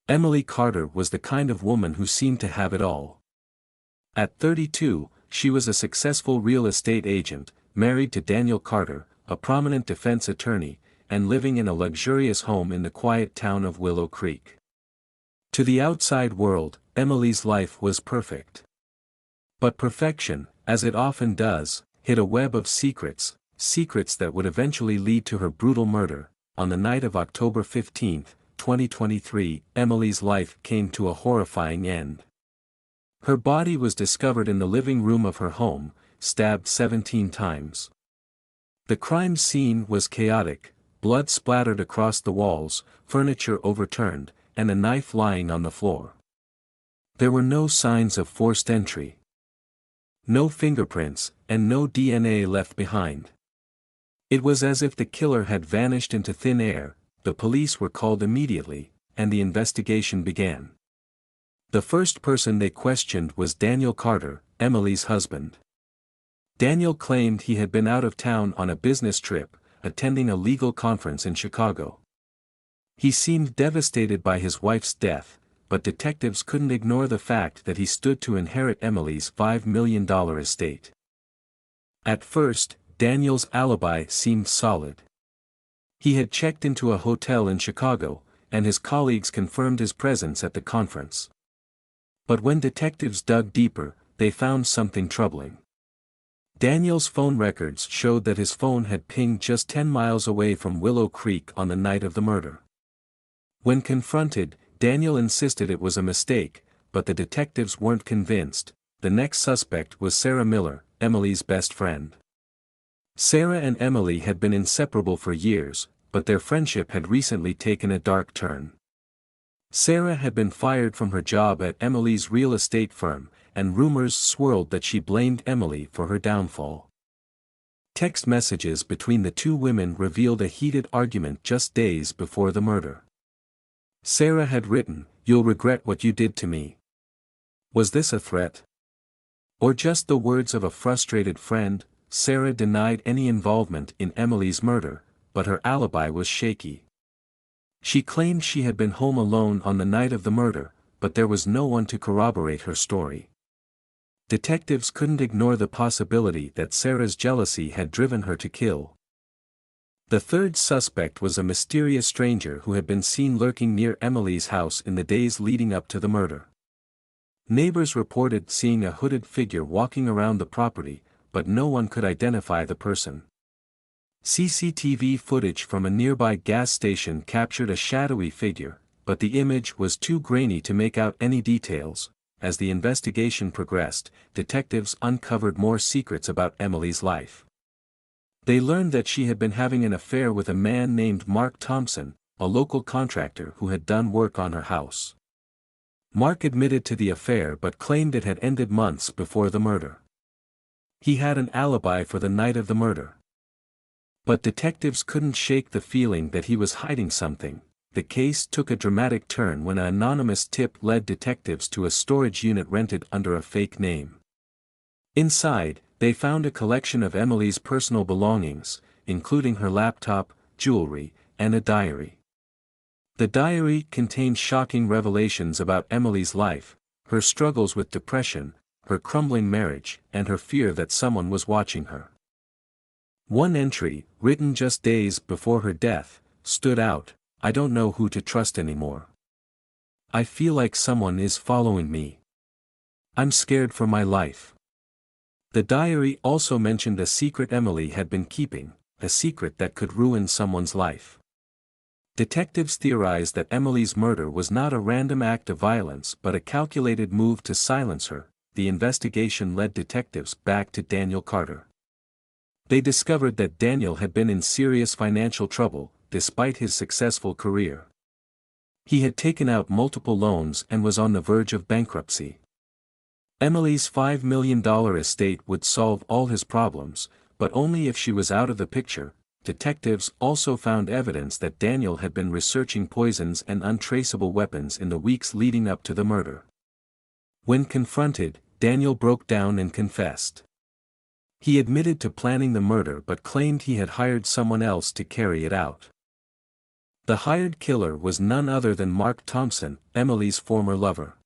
Emily Carter was the kind of woman who seemed to have it all. At 32, she was a successful real estate agent, married to Daniel Carter, a prominent defense attorney, and living in a luxurious home in the quiet town of Willow Creek. To the outside world, Emily's life was perfect. But perfection, as it often does, hid a web of secrets, secrets that would eventually lead to her brutal murder. On the night of October 15, 2023, Emily's life came to a horrifying end. Her body was discovered in the living room of her home, stabbed 17 times. The crime scene was chaotic, blood splattered across the walls, furniture overturned, and a knife lying on the floor. There were no signs of forced entry. No fingerprints, and no DNA left behind. It was as if the killer had vanished into thin air. The police were called immediately, and the investigation began. The first person they questioned was Daniel Carter, Emily's husband. Daniel claimed he had been out of town on a business trip, attending a legal conference in Chicago. He seemed devastated by his wife's death, but detectives couldn't ignore the fact that he stood to inherit Emily's $5 million estate. At first, Daniel's alibi seemed solid. He had checked into a hotel in Chicago, and his colleagues confirmed his presence at the conference. But when detectives dug deeper, they found something troubling. Daniel's phone records showed that his phone had pinged just 10 miles away from Willow Creek on the night of the murder. When confronted, Daniel insisted it was a mistake, but the detectives weren't convinced. The next suspect was Sarah Miller, Emily's best friend. Sarah and Emily had been inseparable for years, but their friendship had recently taken a dark turn. Sarah had been fired from her job at Emily's real estate firm, and rumors swirled that she blamed Emily for her downfall. Text messages between the two women revealed a heated argument just days before the murder. Sarah had written, "You'll regret what you did to me." Was this a threat? Or just the words of a frustrated friend? Sarah denied any involvement in Emily's murder, but her alibi was shaky. She claimed she had been home alone on the night of the murder, but there was no one to corroborate her story. Detectives couldn't ignore the possibility that Sarah's jealousy had driven her to kill. The third suspect was a mysterious stranger who had been seen lurking near Emily's house in the days leading up to the murder. Neighbors reported seeing a hooded figure walking around the property, but no one could identify the person. CCTV footage from a nearby gas station captured a shadowy figure, but the image was too grainy to make out any details. As the investigation progressed, detectives uncovered more secrets about Emily's life. They learned that she had been having an affair with a man named Mark Thompson, a local contractor who had done work on her house. Mark admitted to the affair but claimed it had ended months before the murder. He had an alibi for the night of the murder. But detectives couldn't shake the feeling that he was hiding something. The case took a dramatic turn when an anonymous tip led detectives to a storage unit rented under a fake name. Inside, they found a collection of Emily's personal belongings, including her laptop, jewelry, and a diary. The diary contained shocking revelations about Emily's life, her struggles with depression, her crumbling marriage, and her fear that someone was watching her. One entry, written just days before her death, stood out: "I don't know who to trust anymore. I feel like someone is following me. I'm scared for my life." The diary also mentioned a secret Emily had been keeping, a secret that could ruin someone's life. Detectives theorized that Emily's murder was not a random act of violence but a calculated move to silence her. The investigation led detectives back to Daniel Carter. They discovered that Daniel had been in serious financial trouble, despite his successful career. He had taken out multiple loans and was on the verge of bankruptcy. Emily's $5 million estate would solve all his problems, but only if she was out of the picture. Detectives also found evidence that Daniel had been researching poisons and untraceable weapons in the weeks leading up to the murder. When confronted, Daniel broke down and confessed. He admitted to planning the murder but claimed he had hired someone else to carry it out. The hired killer was none other than Mark Thompson, Emily's former lover.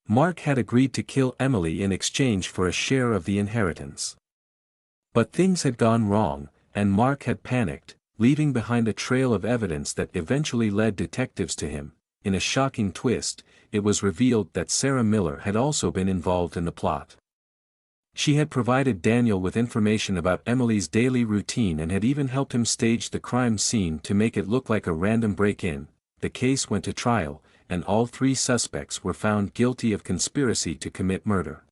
Mark had agreed to kill Emily in exchange for a share of the inheritance. But things had gone wrong, and Mark had panicked, leaving behind a trail of evidence that eventually led detectives to him. In a shocking twist, it was revealed that Sarah Miller had also been involved in the plot. She had provided Daniel with information about Emily's daily routine and had even helped him stage the crime scene to make it look like a random break-in. The case went to trial, and all three suspects were found guilty of conspiracy to commit murder.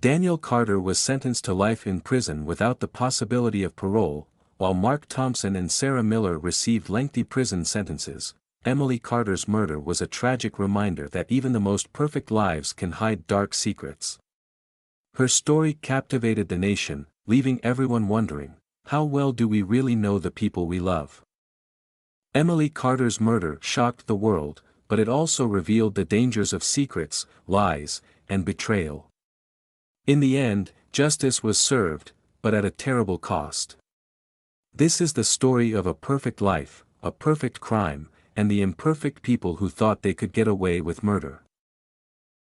Daniel Carter was sentenced to life in prison without the possibility of parole, while Mark Thompson and Sarah Miller received lengthy prison sentences. Emily Carter's murder was a tragic reminder that even the most perfect lives can hide dark secrets. Her story captivated the nation, leaving everyone wondering, how well do we really know the people we love? Emily Carter's murder shocked the world, but it also revealed the dangers of secrets, lies, and betrayal. In the end, justice was served, but at a terrible cost. This is the story of a perfect life, a perfect crime, and the imperfect people who thought they could get away with murder.